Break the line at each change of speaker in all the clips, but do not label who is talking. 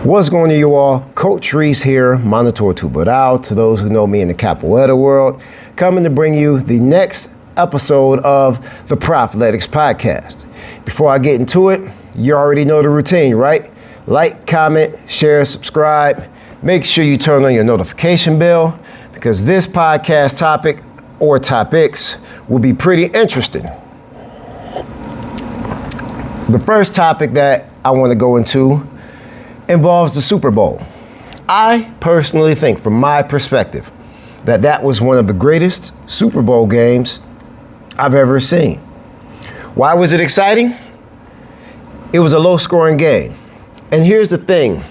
What's going on, you all? Coach Reese here, Monitor Tubarão, to those who know me in the Capoeira world, coming to bring you the next episode of the Prophletics Podcast. Before I get into it, you already know the routine, right? Like, comment, share, subscribe. Make sure you turn on your notification bell because this podcast topic or topics will be pretty interesting. The first topic that I want to go into involves the Super Bowl. I personally think, from my perspective, that was one of the greatest Super Bowl games I've ever seen. Why was it exciting? It was a low-scoring game. And here's the thing.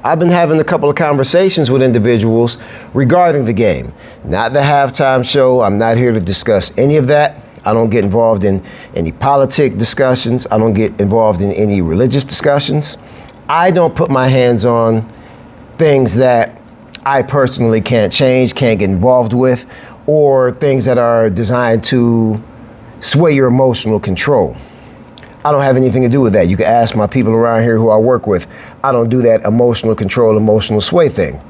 I've been having a couple of conversations with individuals regarding the game. Not the halftime show. I'm not here to discuss any of that. I don't get involved in any politic discussions. I don't get involved in any religious discussions. I don't put my hands on things that I personally can't change, can't get involved with, or things that are designed to sway your emotional control. I don't have anything to do with that. You can ask my people around here who I work with. I don't do that emotional control, emotional sway thing.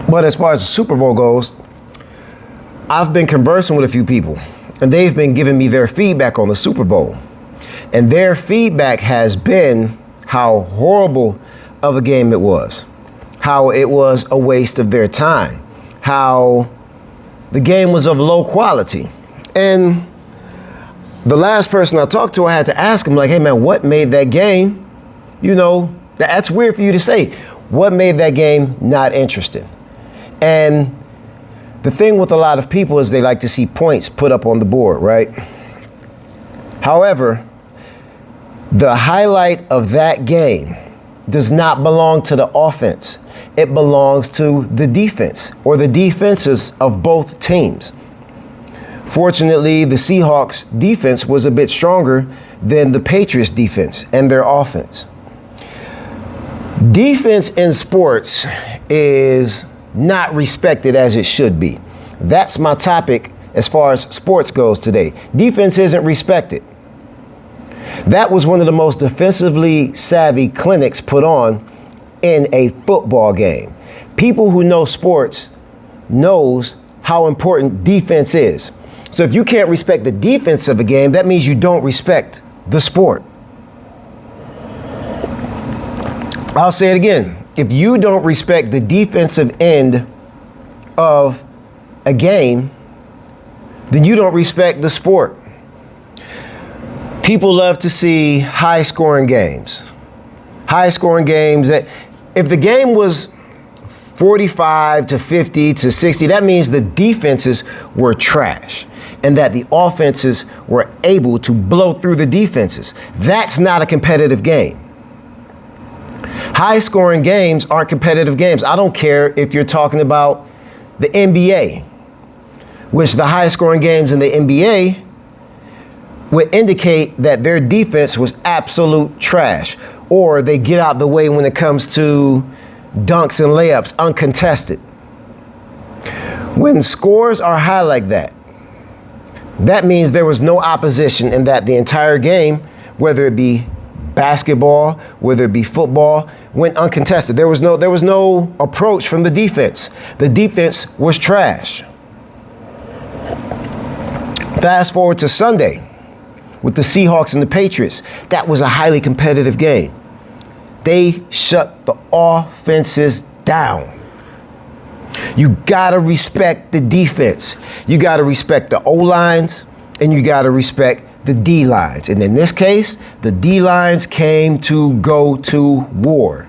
But as far as the Super Bowl goes, I've been conversing with a few people, and they've been giving me their feedback on the Super Bowl. And their feedback has been how horrible of a game it was, how it was a waste of their time, how the game was of low quality. And the last person I talked to, I had to ask him, like, hey man, what made that game, that's weird for you to say. What made that game not interesting? And the thing with a lot of people is they like to see points put up on the board, right? However, the highlight of that game does not belong to the offense. It belongs to the defense or the defenses of both teams. Fortunately, the Seahawks defense was a bit stronger than the Patriots defense and their offense. Defense in sports is not respected as it should be. That's my topic as far as sports goes today. Defense isn't respected. That was one of the most defensively savvy clinics put on in a football game. People who know sports knows how important defense is. So if you can't respect the defense of a game, that means you don't respect the sport. I'll say it again. If you don't respect the defensive end of a game, then you don't respect the sport. People love to see high-scoring games. High-scoring games that if the game was 45 to 50 to 60, that means the defenses were trash and that the offenses were able to blow through the defenses. That's not a competitive game. High-scoring games aren't competitive games. I don't care if you're talking about the NBA, which the high-scoring games in the NBA would indicate that their defense was absolute trash, or they get out the way when it comes to dunks and layups, uncontested. When scores are high like that, that means there was no opposition and that the entire game, whether it be basketball, whether it be football, went uncontested. There was no approach from the defense. The defense was trash. Fast forward to Sunday with the Seahawks and the Patriots. That was a highly competitive game. They shut the offenses down. You gotta respect the defense. You gotta respect the O-lines and you gotta respect the D-lines. And in this case, the D-lines came to go to war.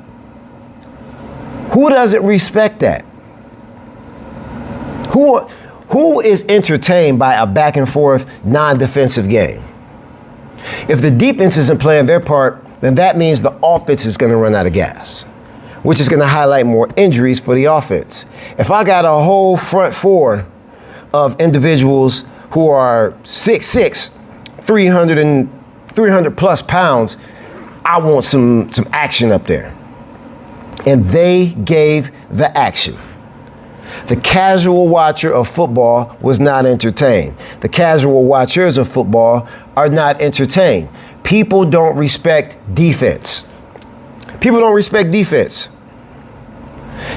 Who doesn't respect that? Who is entertained by a back and forth non-defensive game? If the defense isn't playing their part, then that means the offense is going to run out of gas, which is going to highlight more injuries for the offense. If I got a whole front four of individuals who are 6'6", 300 plus pounds, I want some action up there. And they gave the action. The casual watcher of football was not entertained. The casual watchers of football are not entertained. People don't respect defense. People don't respect defense.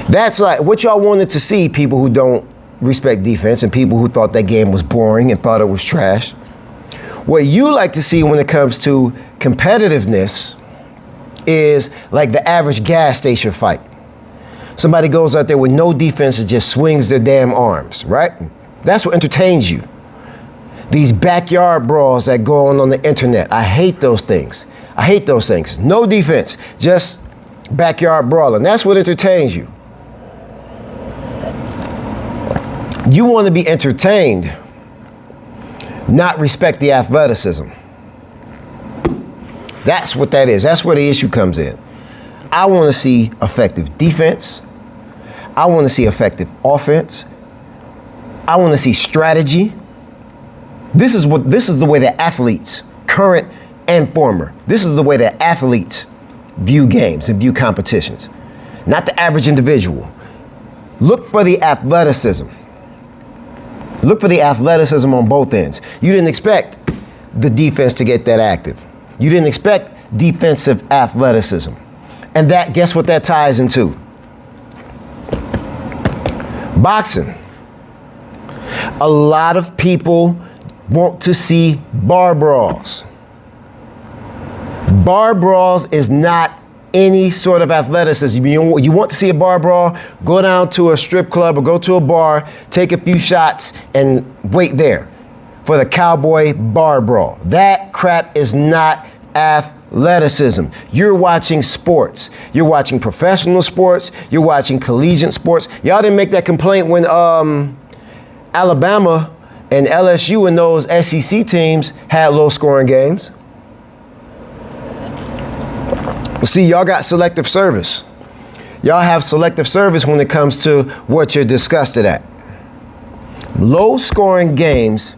That's like what y'all wanted to see, people who don't respect defense and people who thought that game was boring and thought it was trash. What you like to see when it comes to competitiveness is like the average gas station fight. Somebody goes out there with no defense and just swings their damn arms, right? That's what entertains you. These backyard brawls that go on the internet. I hate those things. I hate those things. No defense, just backyard brawling. That's what entertains you. You want to be entertained, not respect the athleticism. That's what that is. That's where the issue comes in. I want to see effective defense. I want to see effective offense. I want to see strategy. This is the way that athletes, current and former, this is the way that athletes view games and view competitions. Not the average individual. Look for the athleticism. Look for the athleticism on both ends. You didn't expect the defense to get that active. You didn't expect defensive athleticism. And that, guess what that ties into? Boxing. A lot of people want to see bar brawls. Bar brawls is not any sort of athleticism. You want to see a bar brawl, go down to a strip club or go to a bar, take a few shots and wait there for the cowboy bar brawl. That crap is not athleticism. You're watching sports. You're watching professional sports. You're watching collegiate sports. Y'all didn't make that complaint when Alabama and LSU and those SEC teams had low-scoring games. See, y'all got selective service. Y'all have selective service when it comes to what you're disgusted at. Low-scoring games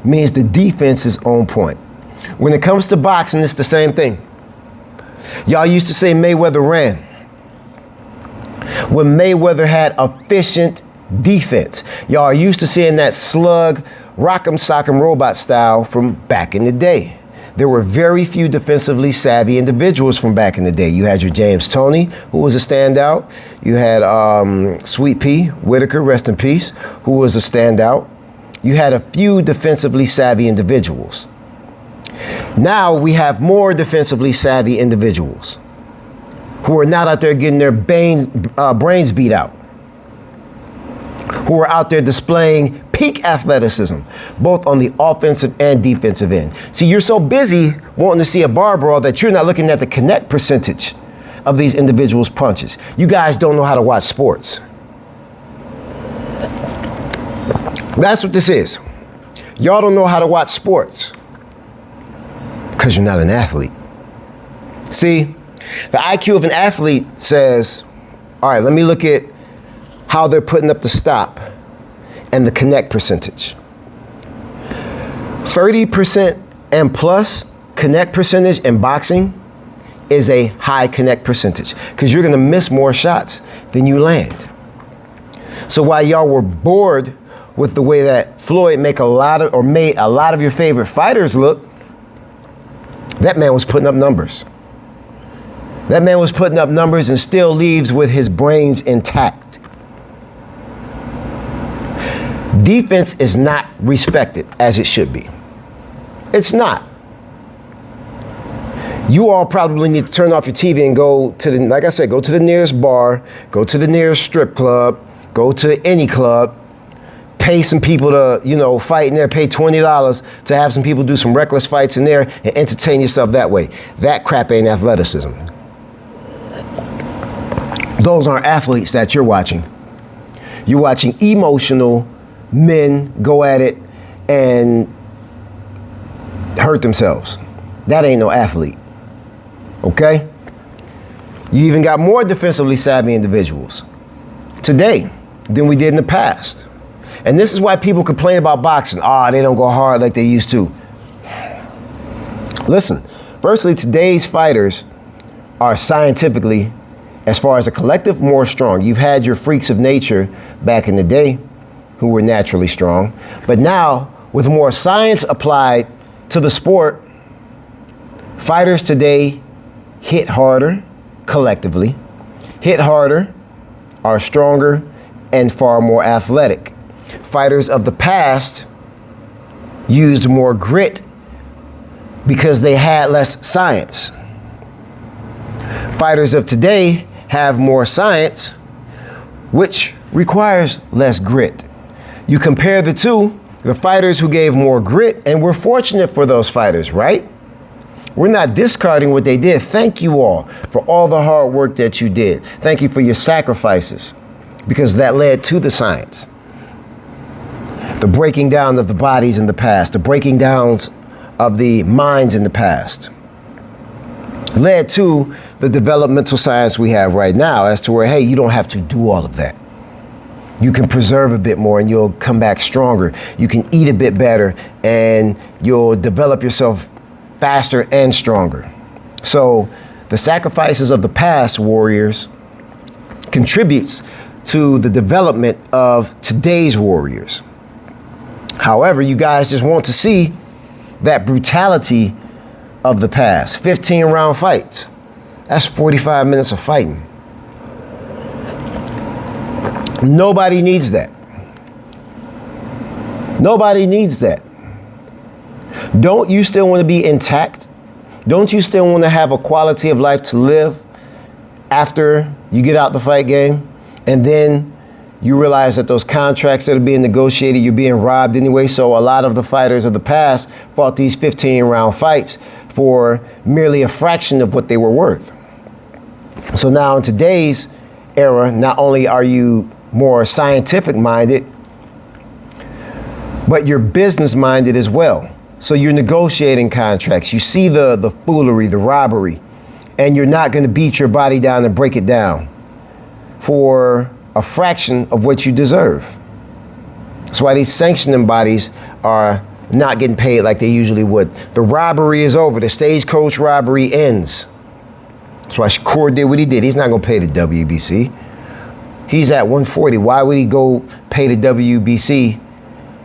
means the defense is on point. When it comes to boxing, it's the same thing. Y'all used to say Mayweather ran. When Mayweather had efficient defense. Y'all are used to seeing that slug, rock'em sock'em robot style from back in the day. There were very few defensively savvy individuals from back in the day. You had your James Toney, who was a standout. You had Sweet Pea Whitaker, rest in peace, who was a standout. You had a few defensively savvy individuals. Now we have more defensively savvy individuals who are not out there getting their brains beat out, who are out there displaying peak athleticism, both on the offensive and defensive end. See, you're so busy wanting to see a bar brawl that you're not looking at the connect percentage of these individuals' punches. You guys don't know how to watch sports. That's what this is. Y'all don't know how to watch sports because you're not an athlete. See, the IQ of an athlete says, all right, let me look at how they're putting up the stop and the connect percentage. 30% and plus connect percentage in boxing is a high connect percentage because you're gonna miss more shots than you land. So while y'all were bored with the way that Floyd made a lot of your favorite fighters look, that man was putting up numbers. That man was putting up numbers and still leaves with his brains intact. Defense is not respected as it should be. It's not. You all probably need to turn off your TV and go to the, like I said, go to the nearest bar, go to the nearest strip club, go to any club, pay some people to, fight in there, pay $20 to have some people do some reckless fights in there and entertain yourself that way. That crap ain't athleticism. Those aren't athletes that you're watching. You're watching emotional men go at it and hurt themselves. That ain't no athlete. Okay? You even got more defensively savvy individuals today than we did in the past. And this is why people complain about boxing. They don't go hard like they used to. Listen, firstly, today's fighters are scientifically, as far as a collective, more strong. You've had your freaks of nature back in the day who were naturally strong. But now, with more science applied to the sport, fighters today hit harder, collectively, hit harder, are stronger, and far more athletic. Fighters of the past used more grit because they had less science. Fighters of today have more science, which requires less grit. You compare the two, the fighters who gave more grit, and we're fortunate for those fighters, right? We're not discarding what they did. Thank you all for all the hard work that you did. Thank you for your sacrifices, because that led to the science. The breaking down of the bodies in the past, the breaking downs of the minds in the past, led to the developmental science we have right now, as to where, hey, you don't have to do all of that. You can preserve a bit more and you'll come back stronger. You can eat a bit better and you'll develop yourself faster and stronger. So the sacrifices of the past warriors contributes to the development of today's warriors. However, you guys just want to see that brutality of the past. 15-round fights. That's 45 minutes of fighting. Nobody needs that. Nobody needs that. Don't you still want to be intact? Don't you still want to have a quality of life to live after you get out the fight game? And then you realize that those contracts that are being negotiated, you're being robbed anyway. So a lot of the fighters of the past fought these 15-round fights for merely a fraction of what they were worth. So now in today's era, not only are you more scientific minded, but you're business minded as well. So you're negotiating contracts. You see the foolery, the robbery, and you're not going to beat your body down and break it down for a fraction of what you deserve. That's why these sanctioning bodies are not getting paid like they usually would. The robbery is over. The stagecoach robbery ends. That's why Shakur did what he did. He's not going to pay the WBC. He's at 140. Why would he go pay the WBC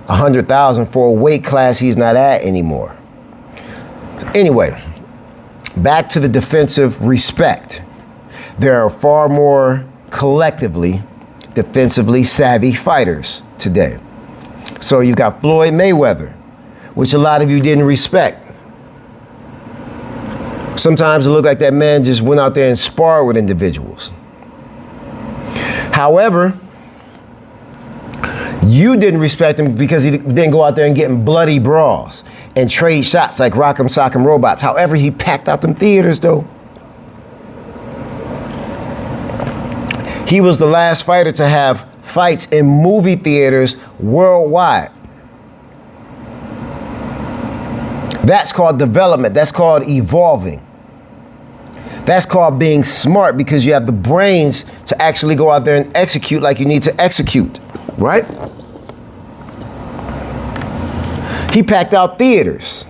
$100,000 for a weight class he's not at anymore? Anyway, back to the defensive respect. There are far more collectively defensively savvy fighters today. So you've got Floyd Mayweather, which a lot of you didn't respect. Sometimes it looked like that man just went out there and sparred with individuals. However, you didn't respect him because he didn't go out there and get in bloody brawls and trade shots like Rock'em Sock'em Robots. However, he packed out them theaters though. He was the last fighter to have fights in movie theaters worldwide. That's called development. That's called evolving. That's called being smart, because you have the brains to actually go out there and execute like you need to execute, right? He packed out theaters.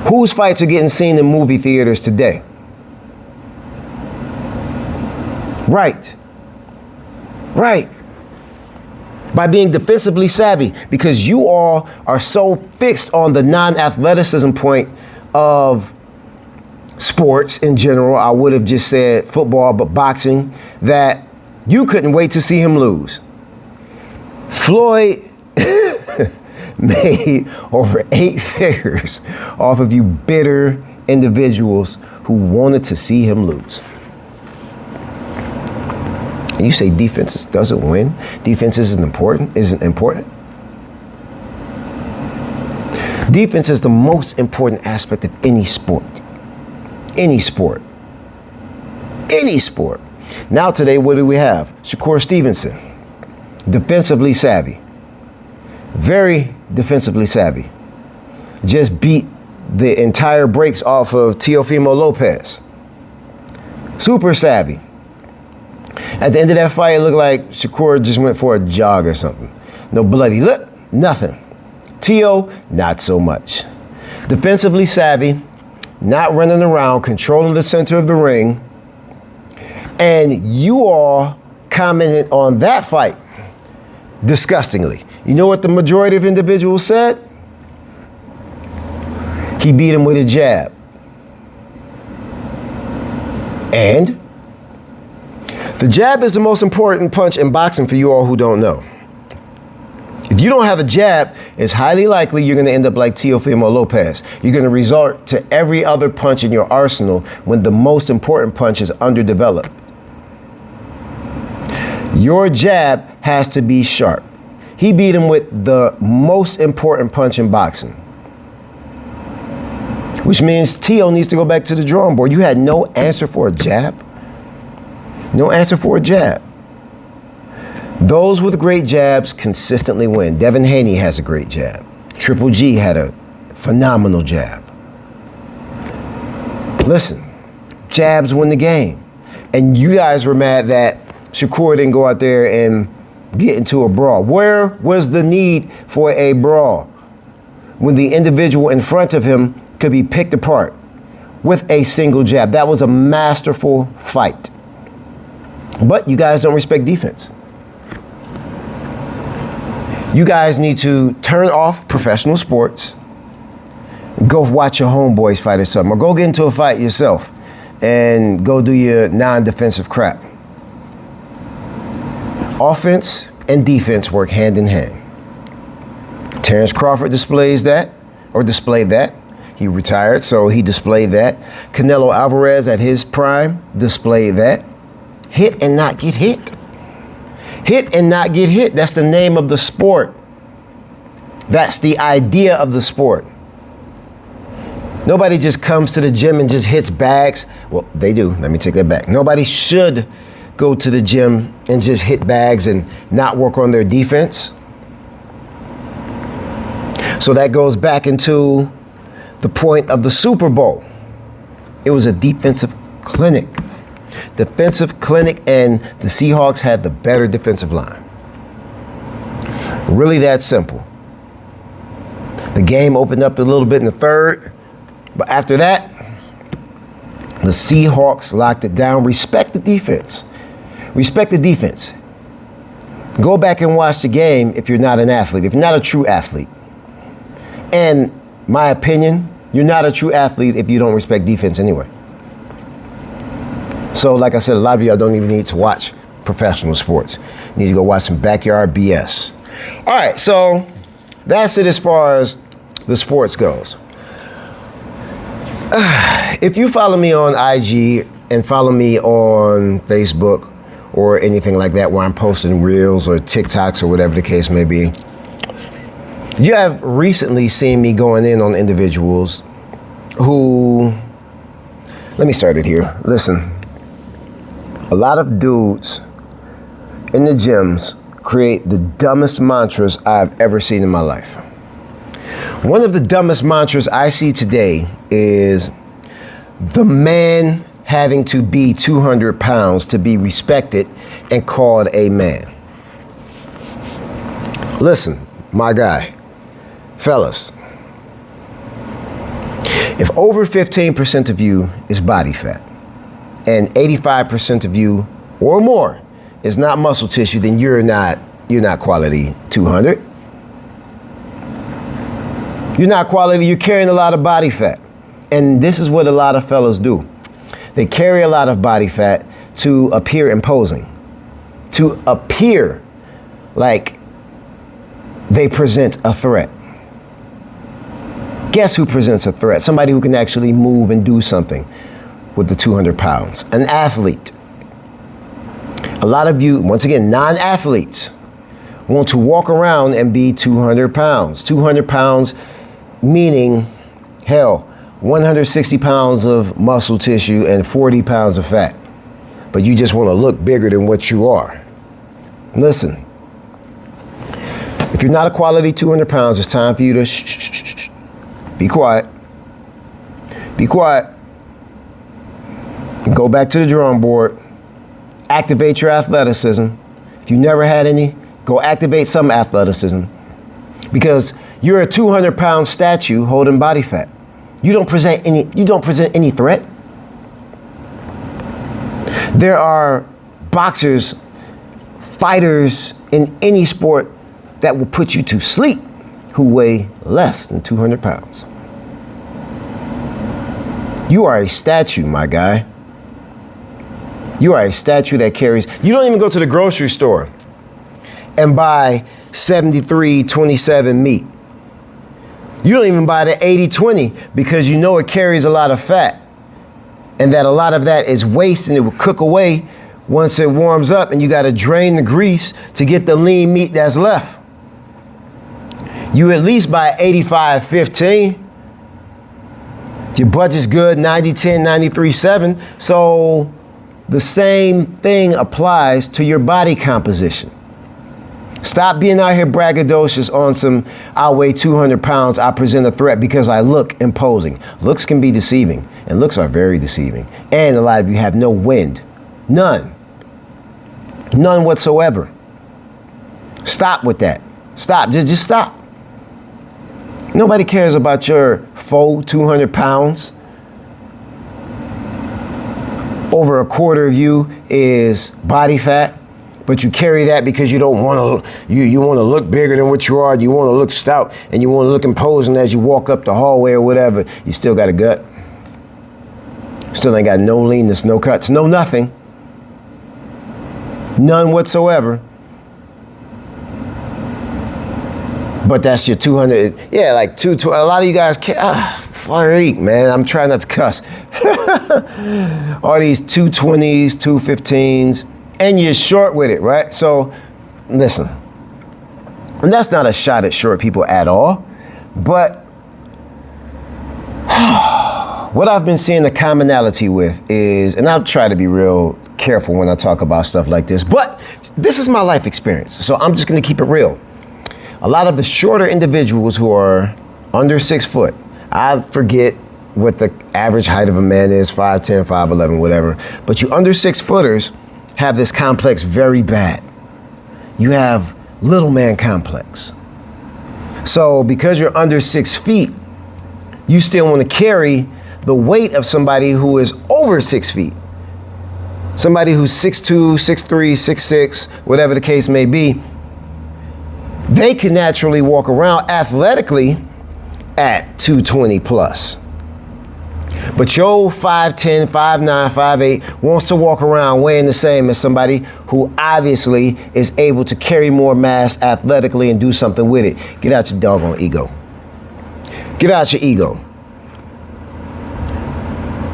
Whose fights are getting seen in movie theaters today? Right. Right. By being defensively savvy, because you all are so fixed on the non-athleticism point of sports in general. I would have just said football, but boxing, that you couldn't wait to see him lose. Floyd made over 8 figures off of you bitter individuals who wanted to see him lose. And you say defense doesn't win? Defense isn't important? Defense is the most important aspect of any sport. Any sport. Any sport. Now today, what do we have? Shakur Stevenson. Defensively savvy. Very defensively savvy. Just beat the entire brakes off of Teofimo Lopez. Super savvy. At the end of that fight, it looked like Shakur just went for a jog or something. No bloody lip, nothing. Teo, not so much. Defensively savvy, not running around, controlling the center of the ring. And you all commented on that fight disgustingly. You know what the majority of individuals said? He beat him with a jab. And the jab is the most important punch in boxing for you all who don't know. If you don't have a jab, it's highly likely you're going to end up like Teofimo Lopez. You're going to resort to every other punch in your arsenal when the most important punch is underdeveloped. Your jab has to be sharp. He beat him with the most important punch in boxing, which means Teo needs to go back to the drawing board. You had no answer for a jab? No answer for a jab. Those with great jabs consistently win. Devin Haney has a great jab. Triple G had a phenomenal jab. Listen, jabs win the game. And you guys were mad that Shakur didn't go out there and get into a brawl. Where was the need for a brawl when the individual in front of him could be picked apart with a single jab? That was a masterful fight. But you guys don't respect defense. You guys need to turn off professional sports, go watch your homeboys fight or something, or go get into a fight yourself and go do your non-defensive crap. Offense and defense work hand in hand. Terrence Crawford displayed that. He retired, so he displayed that. Canelo Alvarez at his prime displayed that. Hit and not get hit. Hit and not get hit. That's the name of the sport. That's the idea of the sport. Nobody just comes to the gym and just hits bags. Well, they do. Let me take that back. Nobody should go to the gym and just hit bags and not work on their defense. So that goes back into the point of the Super Bowl. It was a defensive clinic. Defensive clinic, and the Seahawks had the better defensive line. Really that simple. The game opened up a little bit in the third, but after that, the Seahawks locked it down. Respect the defense. Respect the defense. Go back and watch the game if you're not an athlete, if you're not a true athlete. And my opinion, you're not a true athlete if you don't respect defense anyway. So like I said, a lot of y'all don't even need to watch professional sports. You need to go watch some backyard BS. All right, so that's it as far as the sports goes. If you follow me on IG and follow me on Facebook or anything like that where I'm posting reels or TikToks or whatever the case may be, you have recently seen me going in on individuals who, let me start it here. Listen. A lot of dudes in the gyms create the dumbest mantras I've ever seen in my life. One of the dumbest mantras I see today is the man having to be 200 pounds to be respected and called a man. Listen, my guy, fellas, if over 15% of you is body fat, and 85% of you or more is not muscle tissue, then you're not quality 200. You're not quality, you're carrying a lot of body fat. And this is what a lot of fellas do. They carry a lot of body fat to appear imposing, to appear like they present a threat. Guess who presents a threat? Somebody who can actually move and do something with the 200 pounds, an athlete. A lot of you, once again, non-athletes, want to walk around and be 200 pounds. 200 pounds meaning, hell, 160 pounds of muscle tissue and 40 pounds of fat. But you just want to look bigger than what you are. Listen, if you're not a quality 200 pounds, it's time for you to be quiet. Be quiet. Go back to the drawing board. Activate your athleticism. If you never had any, go activate some athleticism. Because you're a 200-pound statue holding body fat. You don't present any threat. There are boxers, fighters in any sport that will put you to sleep who weigh less than 200 pounds. You are a statue, my guy. You are a statue that carries. You don't even go to the grocery store and buy 73-27 meat. You don't even buy the 80-20 because you know it carries a lot of fat and that a lot of that is waste and it will cook away once it warms up, and you got to drain the grease to get the lean meat that's left. You at least buy 85-15. Your budget's good, 90-10, 93-7. So the same thing applies to your body composition. Stop being out here braggadocious on some, I weigh 200 pounds, I present a threat because I look imposing. Looks can be deceiving, and looks are very deceiving. And a lot of you have no wind. None. None whatsoever. Stop with that. Stop. Just stop. Nobody cares about your faux 200 pounds. Over a quarter of you is body fat. But you carry that because you don't want to, you want to look bigger than what you are. You want to look stout and you want to look imposing as you walk up the hallway or whatever. You still got a gut. Still ain't got no leanness, no cuts, no nothing. None whatsoever. But that's your 200. Yeah, like a lot of you guys can't. Man, I'm trying not to cuss. All these 220s, 215s. And you're short with it, right? So, listen, and that's not a shot at short people at all, but what I've been seeing the commonality with is, and I'll try to be real careful when I talk about stuff like this, but this is my life experience, so I'm just gonna keep it real. A lot of the shorter individuals who are under 6 foot, I forget what the average height of a man is, 5'10", 5'11", whatever, but you under 6 footers have this complex very bad. You have little man complex. So because you're under 6 feet, you still want to carry the weight of somebody who is over 6 feet. Somebody who's 6'2", 6'3", 6'6", whatever the case may be. They can naturally walk around athletically at 220 plus. But your 5'10", 5'9", 5'8" wants to walk around weighing the same as somebody who obviously is able to carry more mass athletically and do something with it. Get out your doggone ego. Get out your ego.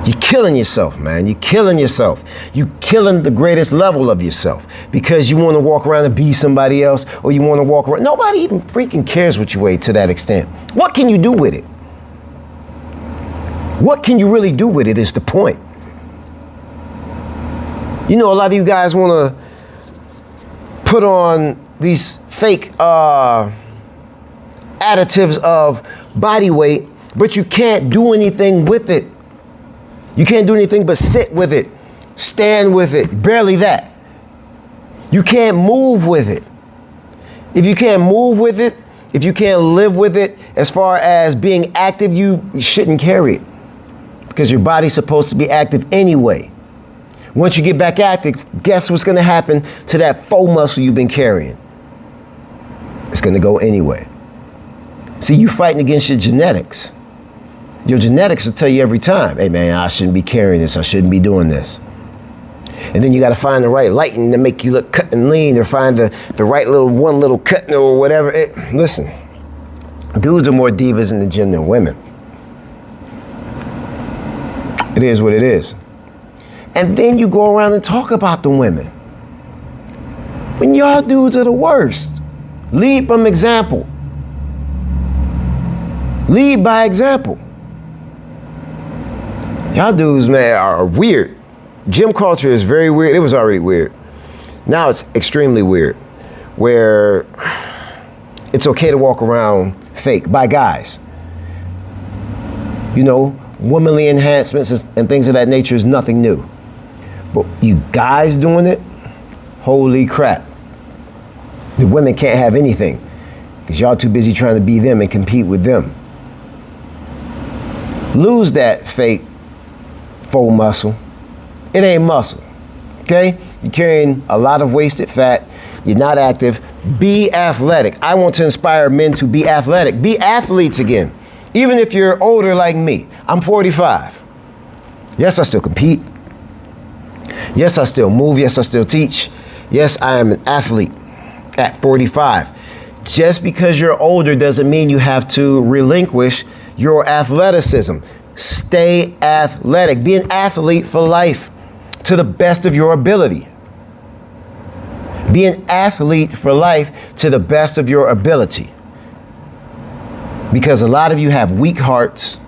You're killing yourself, man. You're killing yourself. You're killing the greatest level of yourself because you want to walk around and be somebody else, or you want to walk around. Nobody even freaking cares what you weigh to that extent. What can you do with it? What can you really do with it is the point. You know, a lot of you guys want to put on these fake additives of body weight, but you can't do anything with it. You can't do anything but sit with it, stand with it, barely that. You can't move with it. If you can't move with it, if you can't live with it, as far as being active, you shouldn't carry it. Because your body's supposed to be active anyway. Once you get back active, guess what's gonna happen to that faux muscle you've been carrying? It's gonna go anyway. See, you fighting against your genetics. Your genetics will tell you every time, hey man, I shouldn't be carrying this, I shouldn't be doing this. And then you gotta find the right lighting to make you look cut and lean, or find the right one little cut or whatever. Listen, dudes are more divas in the gym than women. It is what it is. And then you go around and talk about the women. When y'all dudes are the worst. Lead from example. Lead by example. Y'all dudes, man, are weird. Gym culture is very weird. It was already weird. Now it's extremely weird, where it's okay to walk around fake by guys. You know, womanly enhancements and things of that nature is nothing new. But you guys doing it, holy crap. The women can't have anything because y'all too busy trying to be them and compete with them. Lose that fake faux muscle. It ain't muscle, okay? You're carrying a lot of wasted fat. You're not active. Be athletic. I want to inspire men to be athletic. Be athletes again. Even if you're older like me. I'm 45. Yes, I still compete. Yes, I still move. Yes, I still teach. Yes, I am an athlete at 45. Just because you're older doesn't mean you have to relinquish your athleticism. Stay athletic. Be an athlete for life to the best of your ability. Be an athlete for life to the best of your ability. Because a lot of you have weak hearts,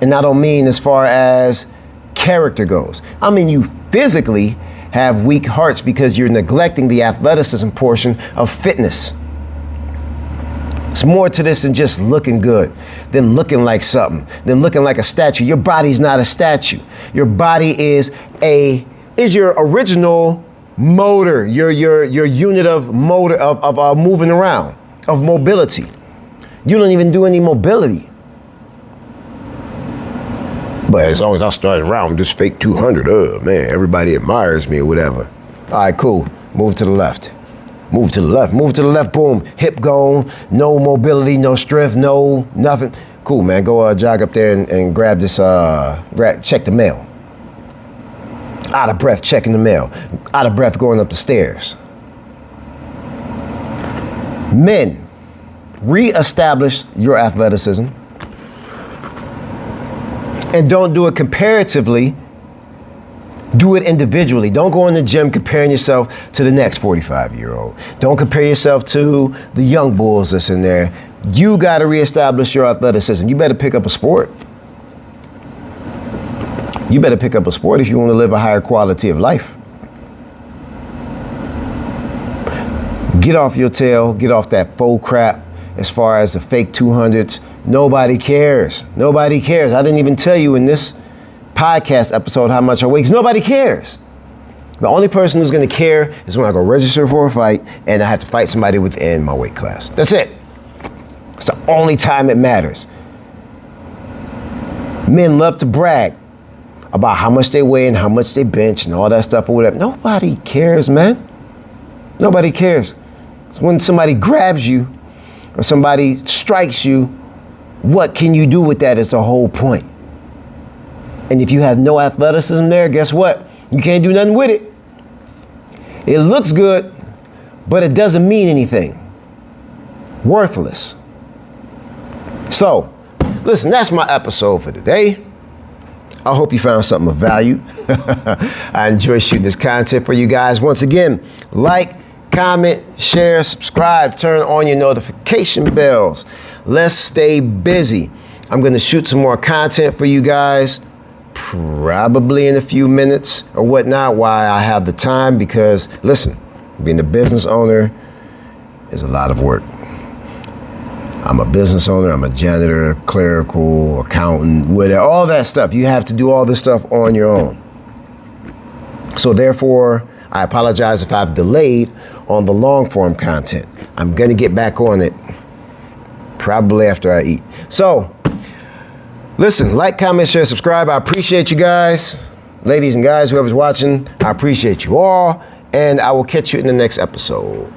and I don't mean as far as character goes. I mean you physically have weak hearts because you're neglecting the athleticism portion of fitness. It's more to this than just looking good, than looking like something, than looking like a statue. Your body's not a statue. Your body is your original motor, your unit of motor of moving around, of mobility. You don't even do any mobility. But as long as I start around with this fake 200, man, everybody admires me or whatever. All right, cool. Move to the left. Move to the left. Move to the left. Boom. Hip gone. No mobility. No strength. No nothing. Cool, man. Go jog up there and grab this. Check the mail. Out of breath checking the mail. Out of breath going up the stairs. Men, reestablish your athleticism. And don't do it comparatively. Do it individually. Don't go in the gym comparing yourself to the next 45-year-old. Don't compare yourself to the young bulls that's in there. You got to reestablish your athleticism. You better pick up a sport. You better pick up a sport if you want to live a higher quality of life. Get off your tail. Get off that faux crap as far as the fake 200s. Nobody cares. Nobody cares. I didn't even tell you in this podcast episode how much I weigh, because nobody cares. The only person who's going to care is when I go register for a fight and I have to fight somebody within my weight class. That's it. It's the only time it matters. Men love to brag about how much they weigh and how much they bench and all that stuff or whatever. Nobody cares, man. Nobody cares. It's when somebody grabs you or somebody strikes you, what can you do with that is the whole point. And if you have no athleticism there, guess what? You can't do nothing with it. It looks good, but it doesn't mean anything. Worthless. So, listen, that's my episode for today. I hope you found something of value. I enjoy shooting this content for you guys. Once again, like, comment, share, subscribe, turn on your notification bells. Let's stay busy. I'm going to shoot some more content for you guys, probably in a few minutes or whatnot, why I have the time, because listen, being a business owner is a lot of work. I'm a business owner, I'm a janitor, clerical, accountant, whatever, all that stuff. You have to do all this stuff on your own. So therefore, I apologize if I've delayed on the long form content. I'm gonna get back on it probably after I eat. So, listen, like, comment, share, subscribe. I appreciate you guys. Ladies and guys, whoever's watching, I appreciate you all. And I will catch you in the next episode.